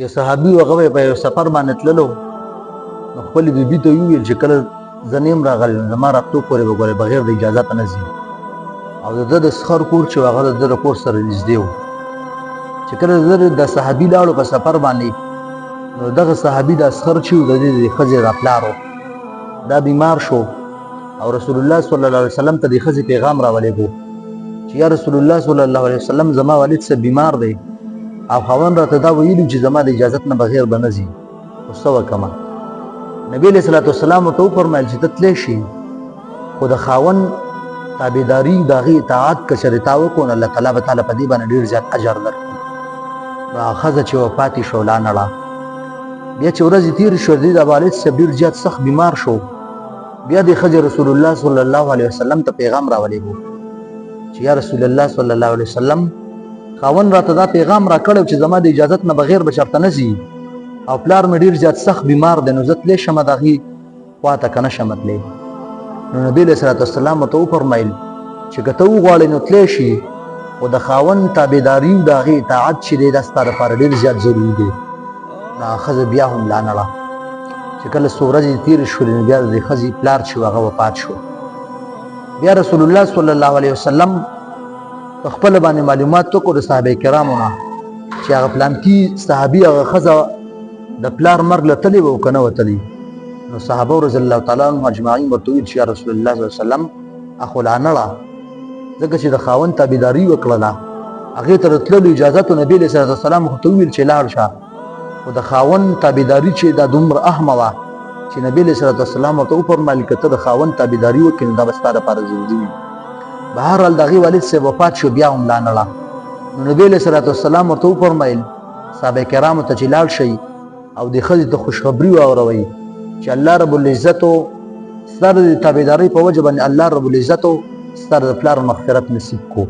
یو صحابي هغه په یو سفر باندې تللو نو خپل بیبي ته ویل چې کله زه نیم راغلی نو زما راتلو پورې به ګورې بغیر د اجازت نه ځي او د ده د سخر کور چې هغه د ده د کور سره نږدې و چې کله د صحابي لاړو په سفر باندې نو دغه صحابي د سخر چې و د دې د ښځې د پلار و دا بیمار شو او رسول الله صلی الله علیه وسلم ته د ښځې پیغام راولېږو چې یا رسول الله صلی الله علیه وسلم زما والد څه بیمار دی او خاوند راته دا ویلي چې زما د اجازت نه بغیر به نه ځي خو څه وکړمه نبي علیه صلات وسلام ورته وفرمیل چې ته تلی شي خو د خاوند تابعداري د هغې اطاعت که چېرې تا وکړو نو الله تعالی به تاله په دې باندې ډېر زیات اجر درکړي نو هغه ښځه چې وفاتې شو لاړه بیا چې ورځې تېرې شوې د دې د والد صاحب ډېر زیات سخت بیمار شو بیا د ښځې رسول الله صلی الله علیه وسلم ته پیغام راولېږو چې یا رسول الله صلی الله علیه وسلم خاوند راته دا پیغام راکړی چې زما د اجازت نه بغیر به چېرته نه ځي او پلار مې ډېر زیات سخت بیمار دی نو زه تلی شمه د هغې خوا ته که نه شمه تلی نو نبي علیه صلات وسلام ورته وفرمیل چې که ته وغواړې نو تلی شي خو د خاوند تابعداري د هغې اطاعت چې دی دا ستا دپاره ډېر زیات ضروري دی نو هغه ښځه بیا هم لاړه چې کله څو ورځې تېرې شولې نو بیا د دې ښځې پلار چې و هغه وفات شو بیا رسول الله صلی الله علیه وسلم په خپله باندې معلومات وکړو د صحابه کرامو نه چې هغه پلانکي صحابي هغه ښځه د پلار مرګ له تلې به او که نه وه تلې نو صحابه رضی الله تعالی عنهم اجمعین ورته وویل چې یا رسول الله صلی الله علیه وسلم اخو لا نړه ځکه چې د خاوند تابعداري وکړله هغې ته د تللو اجازت و نبي علیه صلات وسلام خو ته وویل چې لاړ شه خو د خاوند تابعداري چې دا دومره اهمه وه چې نبي علیه صلات وسلام ورته وفرمیل که ته د خاوند تابعداري وکړې نو دا به ستا دپاره ضروري وي بهرحال د هغې والد صاحب وفات شو بیا هم لا نړه نو نبي علیه صلات وسلام ورته وفرمیل صحابه کرامو ته چې لاړ شئ او د ښځې ته خوشخبري واوروئ چې الله رب العزت ستا د تابعدارۍ په وجه باندې الله رب العزت ستا د پلار مغفرت نصیب کو